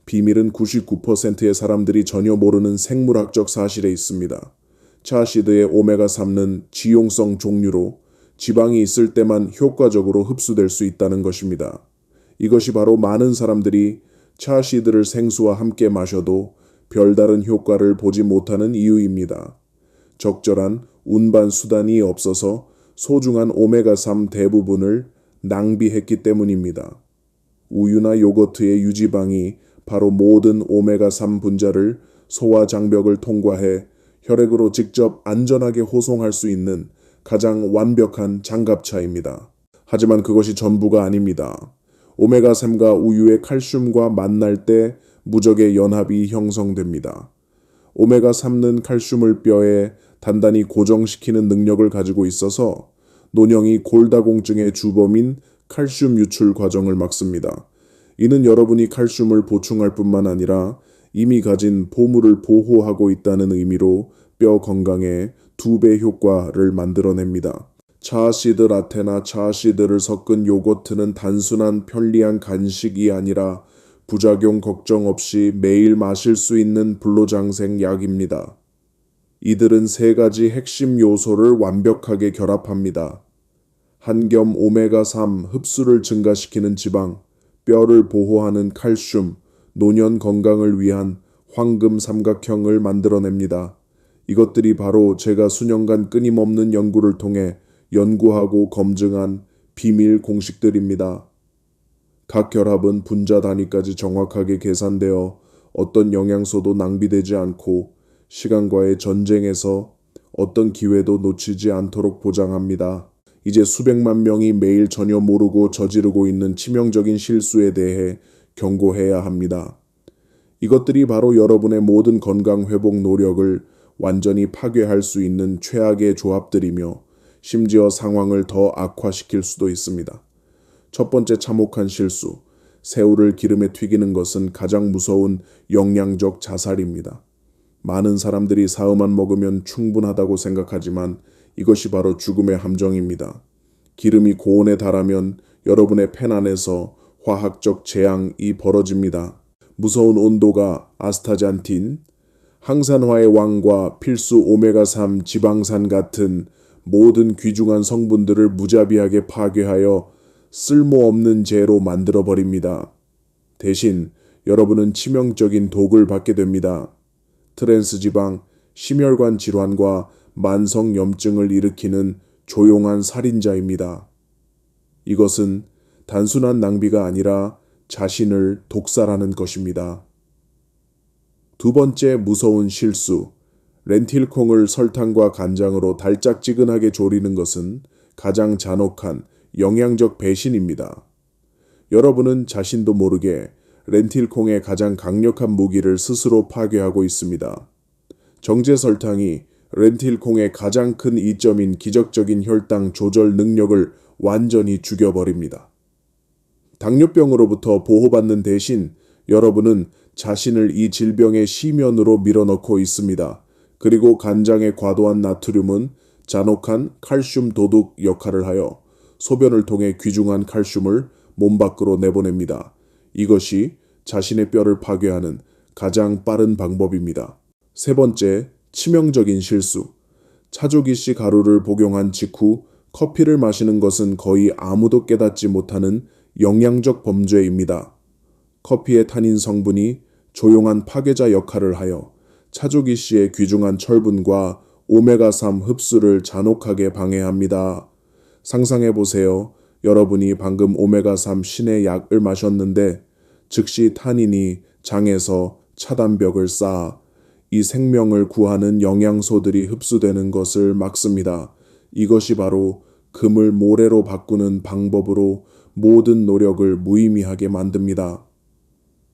비밀은 99%의 사람들이 전혀 모르는 생물학적 사실에 있습니다. 차아시드의 오메가3는 지용성 종류로 지방이 있을 때만 효과적으로 흡수될 수 있다는 것입니다. 이것이 바로 많은 사람들이 차아시드를 생수와 함께 마셔도 별다른 효과를 보지 못하는 이유입니다. 적절한 운반 수단이 없어서 소중한 오메가3 대부분을 낭비했기 때문입니다. 우유나 요거트의 유지방이 바로 모든 오메가3 분자를 소화 장벽을 통과해 혈액으로 직접 안전하게 호송할 수 있는 가장 완벽한 장갑차입니다. 하지만 그것이 전부가 아닙니다. 오메가3가 우유의 칼슘과 만날 때 무적의 연합이 형성됩니다. 오메가3는 칼슘을 뼈에 단단히 고정시키는 능력을 가지고 있어서 논형이 골다공증의 주범인 칼슘 유출 과정을 막습니다. 이는 여러분이 칼슘을 보충할 뿐만 아니라 이미 가진 보물을 보호하고 있다는 의미로 뼈 건강에 2배 효과를 만들어냅니다. 차아시드 라테나 차아시드를 섞은 요거트는 단순한 편리한 간식이 아니라 부작용 걱정 없이 매일 마실 수 있는 불로장생 약입니다. 이들은 3가지 핵심 요소를 완벽하게 결합합니다. 한겸 오메가3 흡수를 증가시키는 지방, 뼈를 보호하는 칼슘, 노년 건강을 위한 황금 삼각형을 만들어냅니다. 이것들이 바로 제가 수년간 끊임없는 연구를 통해 연구하고 검증한 비밀 공식들입니다. 각 결합은 분자 단위까지 정확하게 계산되어 어떤 영양소도 낭비되지 않고 시간과의 전쟁에서 어떤 기회도 놓치지 않도록 보장합니다. 이제 수백만 명이 매일 전혀 모르고 저지르고 있는 치명적인 실수에 대해 경고해야 합니다. 이것들이 바로 여러분의 모든 건강 회복 노력을 완전히 파괴할 수 있는 최악의 조합들이며 심지어 상황을 더 악화시킬 수도 있습니다. 첫 번째 참혹한 실수, 새우를 기름에 튀기는 것은 가장 무서운 영양적 자살입니다. 많은 사람들이 사흘만 먹으면 충분하다고 생각하지만 이것이 바로 죽음의 함정입니다. 기름이 고온에 달하면 여러분의 팬 안에서 화학적 재앙이 벌어집니다. 무서운 온도가 아스타잔틴, 항산화의 왕과 필수 오메가3 지방산 같은 모든 귀중한 성분들을 무자비하게 파괴하여 쓸모없는 재로 만들어버립니다. 대신 여러분은 치명적인 독을 받게 됩니다. 트랜스지방, 심혈관 질환과 만성염증을 일으키는 조용한 살인자입니다. 이것은 단순한 낭비가 아니라 자신을 독살하는 것입니다. 두 번째 무서운 실수, 렌틸콩을 설탕과 간장으로 달짝지근하게 조리는 것은 가장 잔혹한 영양적 배신입니다. 여러분은 자신도 모르게 렌틸콩의 가장 강력한 무기를 스스로 파괴하고 있습니다. 정제 설탕이 렌틸콩의 가장 큰 이점인 기적적인 혈당 조절 능력을 완전히 죽여버립니다. 당뇨병으로부터 보호받는 대신 여러분은 자신을 이 질병의 시면으로 밀어넣고 있습니다. 그리고 간장의 과도한 나트륨은 잔혹한 칼슘 도둑 역할을 하여 소변을 통해 귀중한 칼슘을 몸 밖으로 내보냅니다. 이것이 자신의 뼈를 파괴하는 가장 빠른 방법입니다. 세 번째, 치명적인 실수. 차조기씨 가루를 복용한 직후 커피를 마시는 것은 거의 아무도 깨닫지 못하는 영양적 범죄입니다. 커피의 타닌 성분이 조용한 파괴자 역할을 하여 차조기씨의 귀중한 철분과 오메가3 흡수를 잔혹하게 방해합니다. 상상해보세요. 여러분이 방금 오메가3 신의 약을 마셨는데 즉시 타닌이 장에서 차단벽을 쌓아 이 생명을 구하는 영양소들이 흡수되는 것을 막습니다. 이것이 바로 금을 모래로 바꾸는 방법으로 모든 노력을 무의미하게 만듭니다.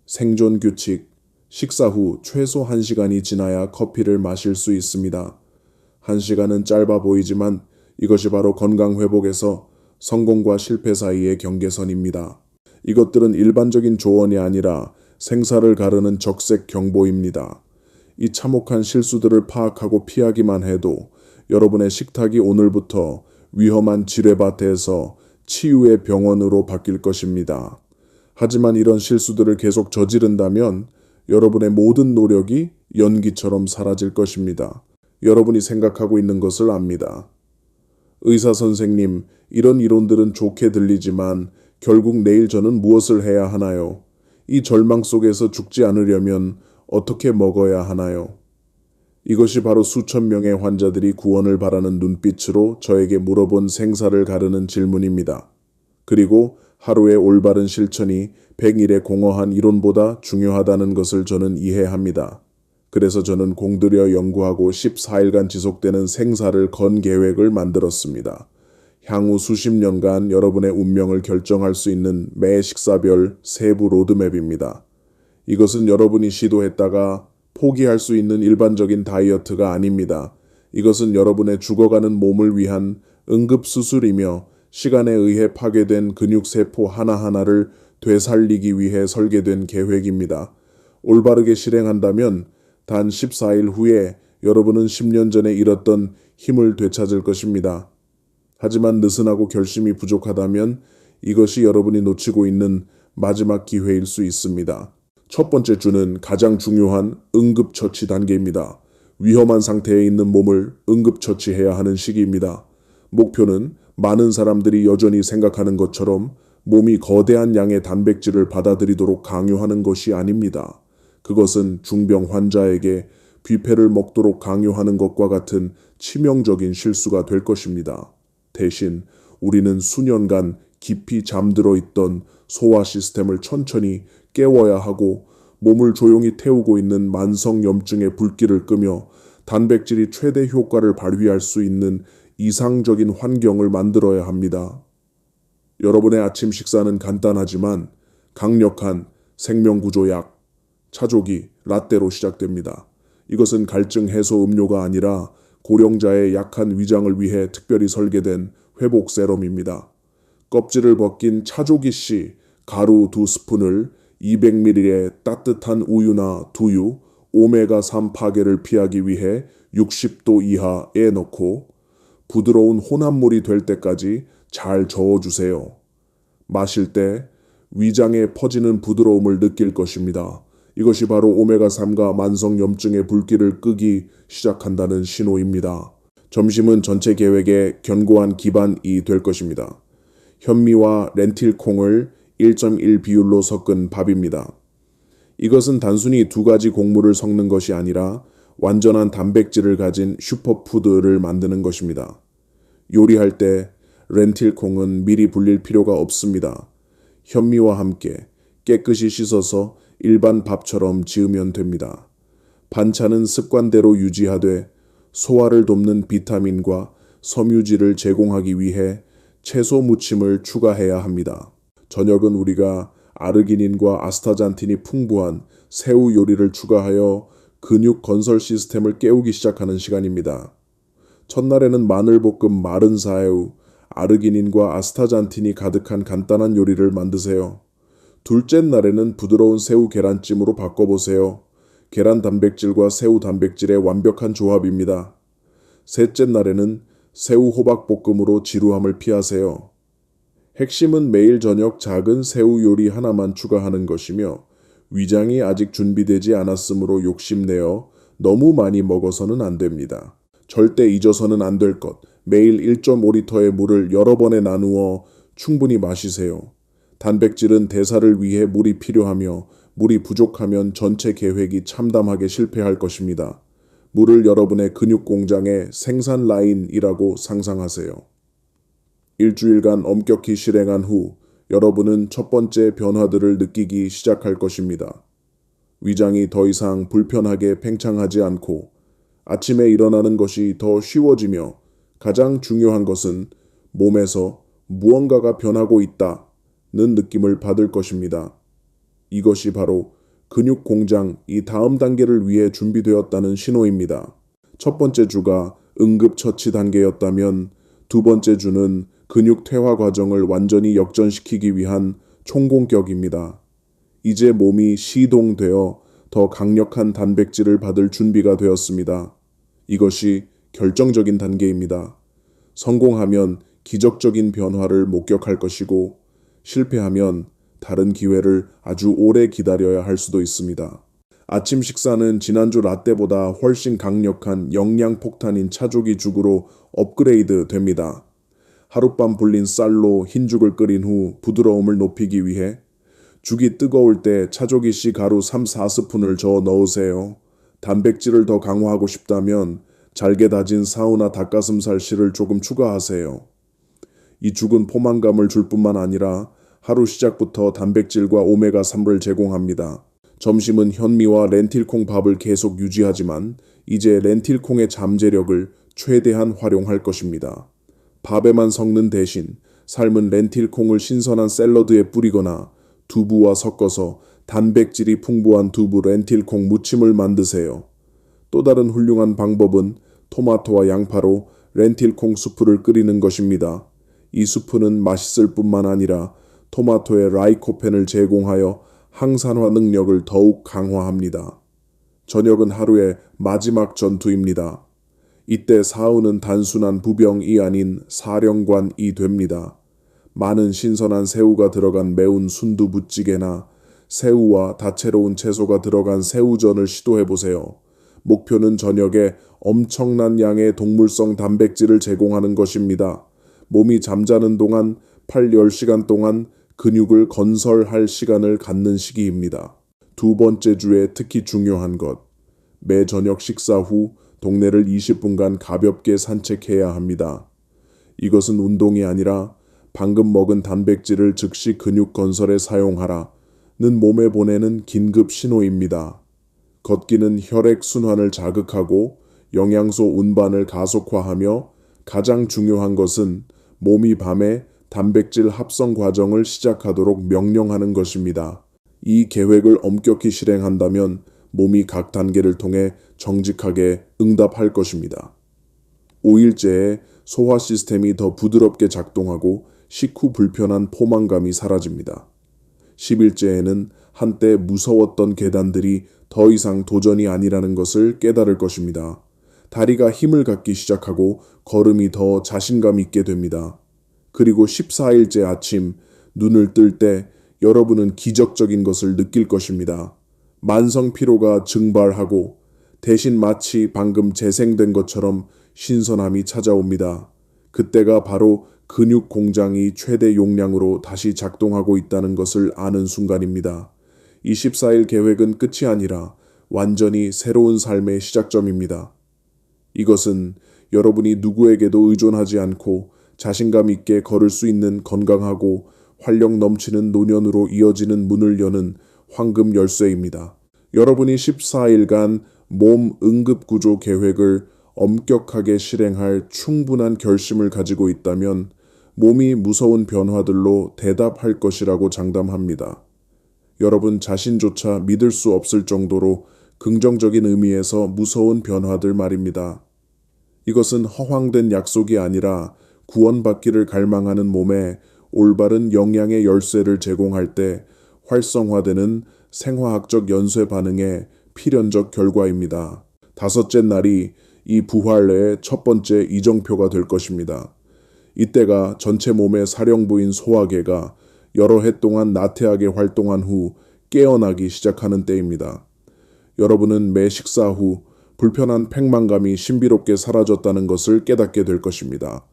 생존 규칙, 식사 후 최소 1시간이 지나야 커피를 마실 수 있습니다. 1시간은 짧아 보이지만 이것이 바로 건강 회복에서 성공과 실패 사이의 경계선입니다. 이것들은 일반적인 조언이 아니라 생사를 가르는 적색 경보입니다. 이 참혹한 실수들을 파악하고 피하기만 해도 여러분의 식탁이 오늘부터 위험한 지뢰밭에서 치유의 병원으로 바뀔 것입니다. 하지만 이런 실수들을 계속 저지른다면 여러분의 모든 노력이 연기처럼 사라질 것입니다. 여러분이 생각하고 있는 것을 압니다. 의사 선생님, 이런 이론들은 좋게 들리지만 결국 내일 저는 무엇을 해야 하나요? 이 절망 속에서 죽지 않으려면 어떻게 먹어야 하나요? 이것이 바로 수천 명의 환자들이 구원을 바라는 눈빛으로 저에게 물어본 생사를 가르는 질문입니다. 그리고 하루의 올바른 실천이 100일의 공허한 이론보다 중요하다는 것을 저는 이해합니다. 그래서 저는 공들여 연구하고 14일간 지속되는 생사를 건 계획을 만들었습니다. 향후 수십 년간 여러분의 운명을 결정할 수 있는 매 식사별 세부 로드맵입니다. 이것은 여러분이 시도했다가 포기할 수 있는 일반적인 다이어트가 아닙니다. 이것은 여러분의 죽어가는 몸을 위한 응급수술이며 시간에 의해 파괴된 근육세포 하나하나를 되살리기 위해 설계된 계획입니다. 올바르게 실행한다면 단 14일 후에 여러분은 10년 전에 잃었던 힘을 되찾을 것입니다. 하지만 느슨하고 결심이 부족하다면 이것이 여러분이 놓치고 있는 마지막 기회일 수 있습니다. 첫 번째 주는 가장 중요한 응급처치 단계입니다. 위험한 상태에 있는 몸을 응급처치해야 하는 시기입니다. 목표는 많은 사람들이 여전히 생각하는 것처럼 몸이 거대한 양의 단백질을 받아들이도록 강요하는 것이 아닙니다. 그것은 중병 환자에게 뷔페를 먹도록 강요하는 것과 같은 치명적인 실수가 될 것입니다. 대신 우리는 수년간 깊이 잠들어 있던 소화 시스템을 천천히 깨워야 하고 몸을 조용히 태우고 있는 만성염증의 불길을 끄며 단백질이 최대 효과를 발휘할 수 있는 이상적인 환경을 만들어야 합니다. 여러분의 아침 식사는 간단하지만 강력한 생명구조약, 차조기, 라떼로 시작됩니다. 이것은 갈증 해소 음료가 아니라 고령자의 약한 위장을 위해 특별히 설계된 회복 세럼입니다. 껍질을 벗긴 차조기씨 가루 2스푼을 200ml의 따뜻한 우유나 두유, 오메가3 파괴를 피하기 위해 60도 이하에 넣고 부드러운 혼합물이 될 때까지 잘 저어주세요. 마실 때 위장에 퍼지는 부드러움을 느낄 것입니다. 이것이 바로 오메가3가 만성염증의 불길을 끄기 시작한다는 신호입니다. 점심은 전체 계획의 견고한 기반이 될 것입니다. 현미와 렌틸콩을 1.1 비율로 섞은 밥입니다. 이것은 단순히 두 가지 곡물을 섞는 것이 아니라 완전한 단백질을 가진 슈퍼푸드를 만드는 것입니다. 요리할 때 렌틸콩은 미리 불릴 필요가 없습니다. 현미와 함께 깨끗이 씻어서 일반 밥처럼 지으면 됩니다. 반찬은 습관대로 유지하되 소화를 돕는 비타민과 섬유질을 제공하기 위해 채소 무침을 추가해야 합니다. 저녁은 우리가 아르기닌과 아스타잔틴이 풍부한 새우 요리를 추가하여 근육 건설 시스템을 깨우기 시작하는 시간입니다. 첫날에는 마늘볶음 마른 사새우, 아르기닌과 아스타잔틴이 가득한 간단한 요리를 만드세요. 둘째 날에는 부드러운 새우 계란찜으로 바꿔보세요. 계란 단백질과 새우 단백질의 완벽한 조합입니다. 셋째 날에는 새우 호박 볶음으로 지루함을 피하세요. 핵심은 매일 저녁 작은 새우 요리 하나만 추가하는 것이며 위장이 아직 준비되지 않았으므로 욕심내어 너무 많이 먹어서는 안 됩니다. 절대 잊어서는 안 될 것. 매일 1.5리터의 물을 여러 번에 나누어 충분히 마시세요. 단백질은 대사를 위해 물이 필요하며 물이 부족하면 전체 계획이 참담하게 실패할 것입니다. 물을 여러분의 근육 공장의 생산 라인이라고 상상하세요. 일주일간 엄격히 실행한 후 여러분은 첫 번째 변화들을 느끼기 시작할 것입니다. 위장이 더 이상 불편하게 팽창하지 않고 아침에 일어나는 것이 더 쉬워지며 가장 중요한 것은 몸에서 무언가가 변하고 있다는 느낌을 받을 것입니다. 이것이 바로 근육 공장이 다음 단계를 위해 준비되었다는 신호입니다. 첫 번째 주가 응급처치 단계였다면 두 번째 주는 근육 퇴화 과정을 완전히 역전시키기 위한 총공격입니다. 이제 몸이 시동되어 더 강력한 단백질을 받을 준비가 되었습니다. 이것이 결정적인 단계입니다. 성공하면 기적적인 변화를 목격할 것이고 실패하면 다른 기회를 아주 오래 기다려야 할 수도 있습니다. 아침 식사는 지난주 라떼보다 훨씬 강력한 영양 폭탄인 차조기 죽으로 업그레이드 됩니다. 하룻밤 불린 쌀로 흰죽을 끓인 후 부드러움을 높이기 위해 죽이 뜨거울 때 차조기씨 가루 3-4스푼을 저어 넣으세요. 단백질을 더 강화하고 싶다면 잘게 다진 사우나 닭가슴살 씨를 조금 추가하세요. 이 죽은 포만감을 줄 뿐만 아니라 하루 시작부터 단백질과 오메가3를 제공합니다. 점심은 현미와 렌틸콩 밥을 계속 유지하지만 이제 렌틸콩의 잠재력을 최대한 활용할 것입니다. 밥에만 섞는 대신 삶은 렌틸콩을 신선한 샐러드에 뿌리거나 두부와 섞어서 단백질이 풍부한 두부 렌틸콩 무침을 만드세요. 또 다른 훌륭한 방법은 토마토와 양파로 렌틸콩 수프를 끓이는 것입니다. 이 수프는 맛있을 뿐만 아니라 토마토의 라이코펜을 제공하여 항산화 능력을 더욱 강화합니다. 저녁은 하루의 마지막 전투입니다. 이때 사우는 단순한 부병이 아닌 사령관이 됩니다. 많은 신선한 새우가 들어간 매운 순두부찌개나 새우와 다채로운 채소가 들어간 새우전을 시도해보세요. 목표는 저녁에 엄청난 양의 동물성 단백질을 제공하는 것입니다. 몸이 잠자는 동안 8-10시간 동안 근육을 건설할 시간을 갖는 시기입니다. 두 번째 주에 특히 중요한 것. 매 저녁 식사 후 동네를 20분간 가볍게 산책해야 합니다. 이것은 운동이 아니라 방금 먹은 단백질을 즉시 근육 건설에 사용하라는 몸에 보내는 긴급 신호입니다. 걷기는 혈액 순환을 자극하고 영양소 운반을 가속화하며 가장 중요한 것은 몸이 밤에 단백질 합성 과정을 시작하도록 명령하는 것입니다. 이 계획을 엄격히 실행한다면 몸이 각 단계를 통해 정직하게 응답할 것입니다. 5일째에 소화 시스템이 더 부드럽게 작동하고 식후 불편한 포만감이 사라집니다. 10일째에는 한때 무서웠던 계단들이 더 이상 도전이 아니라는 것을 깨달을 것입니다. 다리가 힘을 갖기 시작하고 걸음이 더 자신감 있게 됩니다. 그리고 14일째 아침 눈을 뜰 때 여러분은 기적적인 것을 느낄 것입니다. 만성 피로가 증발하고 대신 마치 방금 재생된 것처럼 신선함이 찾아옵니다. 그때가 바로 근육 공장이 최대 용량으로 다시 작동하고 있다는 것을 아는 순간입니다. 24일 계획은 끝이 아니라 완전히 새로운 삶의 시작점입니다. 이것은 여러분이 누구에게도 의존하지 않고 자신감 있게 걸을 수 있는 건강하고 활력 넘치는 노년으로 이어지는 문을 여는 황금 열쇠입니다. 여러분이 14일간 몸 응급구조 계획을 엄격하게 실행할 충분한 결심을 가지고 있다면 몸이 무서운 변화들로 대답할 것이라고 장담합니다. 여러분 자신조차 믿을 수 없을 정도로 긍정적인 의미에서 무서운 변화들 말입니다. 이것은 허황된 약속이 아니라 구원받기를 갈망하는 몸에 올바른 영양의 열쇠를 제공할 때 활성화되는 생화학적 연쇄 반응의 필연적 결과입니다. 다섯째 날이 이 부활의 첫 번째 이정표가 될 것입니다. 이때가 전체 몸의 사령부인 소화계가 여러 해 동안 나태하게 활동한 후 깨어나기 시작하는 때입니다. 여러분은 매 식사 후 불편한 팽만감이 신비롭게 사라졌다는 것을 깨닫게 될 것입니다.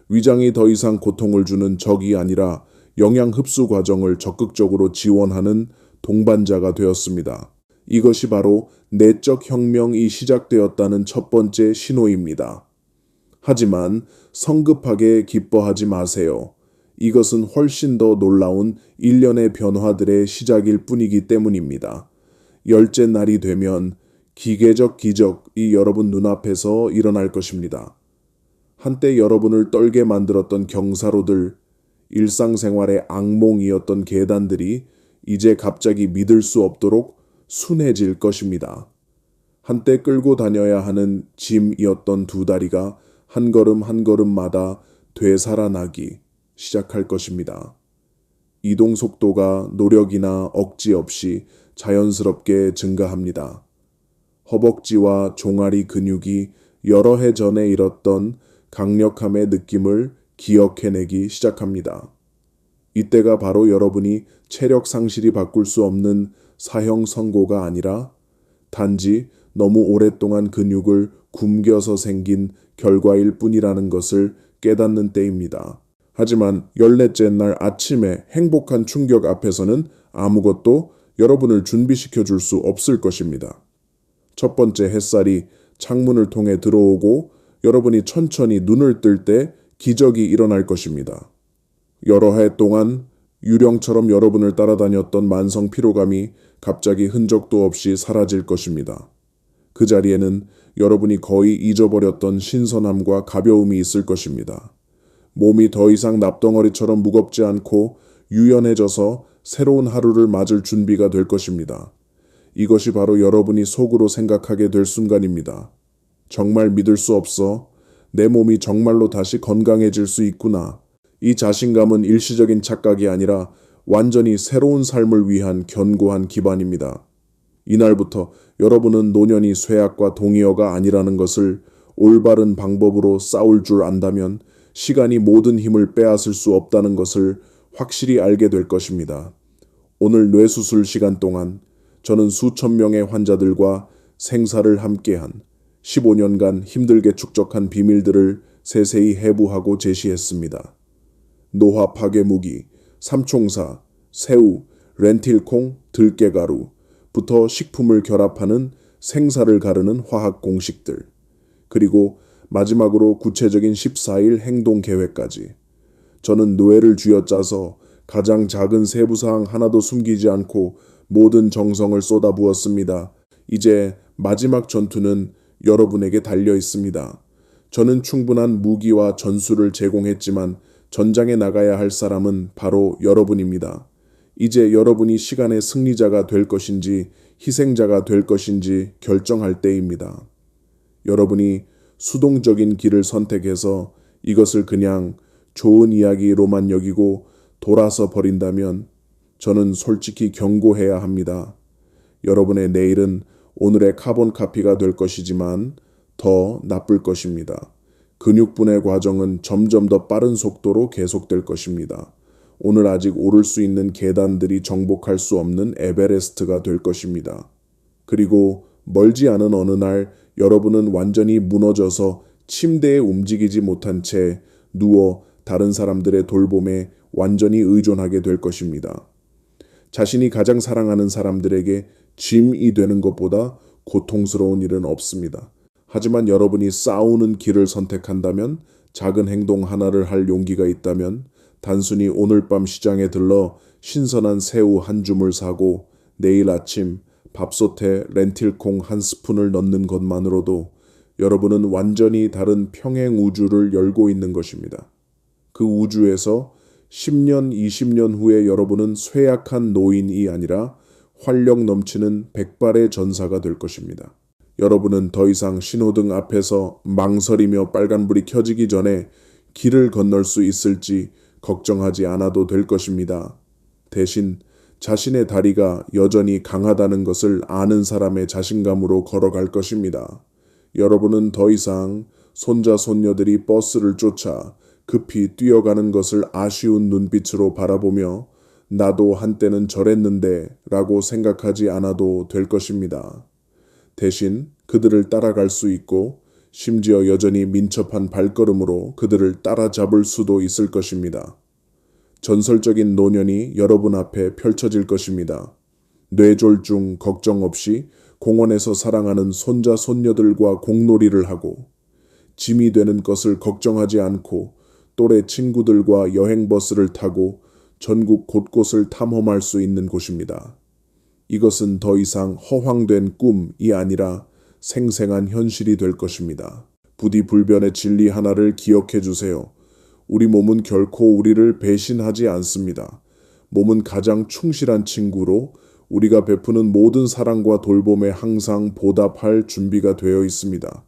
위장이 더 이상 고통을 주는 적이 아니라 영양 흡수 과정을 적극적으로 지원하는 동반자가 되었습니다. 이것이 바로 내적 혁명이 시작되었다는 첫 번째 신호입니다. 하지만 성급하게 기뻐하지 마세요. 이것은 훨씬 더 놀라운 일련의 변화들의 시작일 뿐이기 때문입니다. 열째 날이 되면 기계적 기적이 여러분 눈앞에서 일어날 것입니다. 한때 여러분을 떨게 만들었던 경사로들, 일상생활의 악몽이었던 계단들이 이제 갑자기 믿을 수 없도록 순해질 것입니다. 한때 끌고 다녀야 하는 짐이었던 두 다리가 한 걸음 한 걸음마다 되살아나기 시작할 것입니다. 이동 속도가 노력이나 억지 없이 자연스럽게 증가합니다. 허벅지와 종아리 근육이 여러 해 전에 잃었던 강력함의 느낌을 기억해내기 시작합니다. 이때가 바로 여러분이 체력 상실이 바꿀 수 없는 사형 선고가 아니라 단지 너무 오랫동안 근육을 굶겨서 생긴 결과일 뿐이라는 것을 깨닫는 때입니다. 하지만 14째 날 아침에 행복한 충격 앞에서는 아무것도 여러분을 준비시켜 줄 수 없을 것입니다. 첫 번째 햇살이 창문을 통해 들어오고 여러분이 천천히 눈을 뜰 때 기적이 일어날 것입니다. 여러 해 동안 유령처럼 여러분을 따라다녔던 만성 피로감이 갑자기 흔적도 없이 사라질 것입니다. 그 자리에는 여러분이 거의 잊어버렸던 신선함과 가벼움이 있을 것입니다. 몸이 더 이상 납덩어리처럼 무겁지 않고 유연해져서 새로운 하루를 맞을 준비가 될 것입니다. 이것이 바로 여러분이 속으로 생각하게 될 순간입니다. 정말 믿을 수 없어. 내 몸이 정말로 다시 건강해질 수 있구나. 이 자신감은 일시적인 착각이 아니라 완전히 새로운 삶을 위한 견고한 기반입니다. 이날부터 여러분은 노년이 쇠약과 동의어가 아니라는 것을 올바른 방법으로 싸울 줄 안다면 시간이 모든 힘을 빼앗을 수 없다는 것을 확실히 알게 될 것입니다. 오늘 뇌수술 시간 동안 저는 수천 명의 환자들과 생사를 함께한 15년간 힘들게 축적한 비밀들을 세세히 해부하고 제시했습니다. 노화 파괴 무기, 삼총사, 새우, 렌틸콩, 들깨가루부터 식품을 결합하는 생사를 가르는 화학 공식들, 그리고 마지막으로 구체적인 14일 행동 계획까지. 저는 뇌를 쥐어짜서 가장 작은 세부사항 하나도 숨기지 않고 모든 정성을 쏟아부었습니다. 이제 마지막 전투는 여러분에게 달려 있습니다. 저는 충분한 무기와 전술을 제공했지만 전장에 나가야 할 사람은 바로 여러분입니다. 이제 여러분이 시간의 승리자가 될 것인지 희생자가 될 것인지 결정할 때입니다. 여러분이 수동적인 길을 선택해서 이것을 그냥 좋은 이야기로만 여기고 돌아서 버린다면 저는 솔직히 경고해야 합니다. 여러분의 내일은 오늘의 카본 카피가 될 것이지만 더 나쁠 것입니다. 근육분해 과정은 점점 더 빠른 속도로 계속될 것입니다. 오늘 아직 오를 수 있는 계단들이 정복할 수 없는 에베레스트가 될 것입니다. 그리고 멀지 않은 어느 날 여러분은 완전히 무너져서 침대에 움직이지 못한 채 누워 다른 사람들의 돌봄에 완전히 의존하게 될 것입니다. 자신이 가장 사랑하는 사람들에게 짐이 되는 것보다 고통스러운 일은 없습니다. 하지만 여러분이 싸우는 길을 선택한다면, 작은 행동 하나를 할 용기가 있다면, 단순히 오늘 밤 시장에 들러 신선한 새우 한 줌을 사고 내일 아침 밥솥에 렌틸콩 한 스푼을 넣는 것만으로도 여러분은 완전히 다른 평행 우주를 열고 있는 것입니다. 그 우주에서 10년, 20년 후에 여러분은 쇠약한 노인이 아니라 활력 넘치는 백발의 전사가 될 것입니다. 여러분은 더 이상 신호등 앞에서 망설이며 빨간불이 켜지기 전에 길을 건널 수 있을지 걱정하지 않아도 될 것입니다. 대신 자신의 다리가 여전히 강하다는 것을 아는 사람의 자신감으로 걸어갈 것입니다. 여러분은 더 이상 손자 손녀들이 버스를 쫓아 급히 뛰어가는 것을 아쉬운 눈빛으로 바라보며 나도 한때는 저랬는데 라고 생각하지 않아도 될 것입니다. 대신 그들을 따라갈 수 있고 심지어 여전히 민첩한 발걸음으로 그들을 따라잡을 수도 있을 것입니다. 전설적인 노년이 여러분 앞에 펼쳐질 것입니다. 뇌졸중 걱정 없이 공원에서 사랑하는 손자 손녀들과 공놀이를 하고 짐이 되는 것을 걱정하지 않고 또래 친구들과 여행버스를 타고 전국 곳곳을 탐험할 수 있는 곳입니다. 이것은 더 이상 허황된 꿈이 아니라 생생한 현실이 될 것입니다. 부디 불변의 진리 하나를 기억해 주세요. 우리 몸은 결코 우리를 배신하지 않습니다. 몸은 가장 충실한 친구로 우리가 베푸는 모든 사랑과 돌봄에 항상 보답할 준비가 되어 있습니다.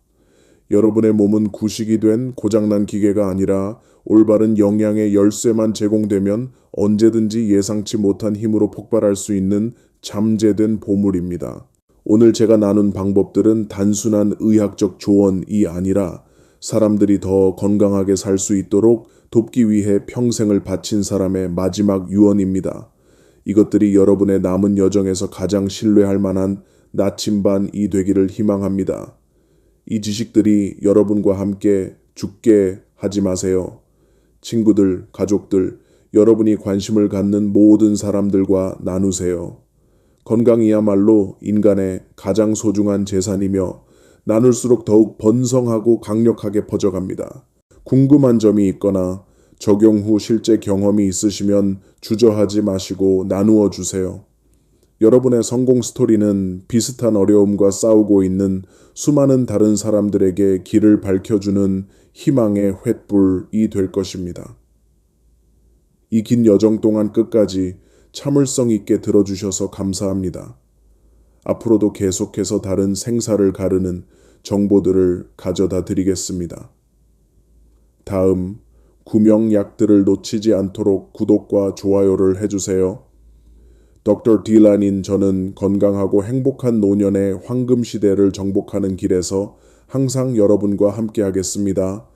여러분의 몸은 구식이 된 고장난 기계가 아니라 올바른 영양의 열쇠만 제공되면 언제든지 예상치 못한 힘으로 폭발할 수 있는 잠재된 보물입니다. 오늘 제가 나눈 방법들은 단순한 의학적 조언이 아니라 사람들이 더 건강하게 살 수 있도록 돕기 위해 평생을 바친 사람의 마지막 유언입니다. 이것들이 여러분의 남은 여정에서 가장 신뢰할 만한 나침반이 되기를 희망합니다. 이 지식들이 여러분과 함께 죽게 하지 마세요. 친구들, 가족들, 여러분이 관심을 갖는 모든 사람들과 나누세요. 건강이야말로 인간의 가장 소중한 재산이며 나눌수록 더욱 번성하고 강력하게 퍼져갑니다. 궁금한 점이 있거나 적용 후 실제 경험이 있으시면 주저하지 마시고 나누어 주세요. 여러분의 성공 스토리는 비슷한 어려움과 싸우고 있는 수많은 다른 사람들에게 길을 밝혀주는 희망의 횃불이 될 것입니다. 이 긴 여정 동안 끝까지 참을성 있게 들어주셔서 감사합니다. 앞으로도 계속해서 다른 생사를 가르는 정보들을 가져다 드리겠습니다. 다음 구명약들을 놓치지 않도록 구독과 좋아요를 해주세요. Dr. 딜란인 저는 건강하고 행복한 노년의 황금 시대를 정복하는 길에서 항상 여러분과 함께 하겠습니다.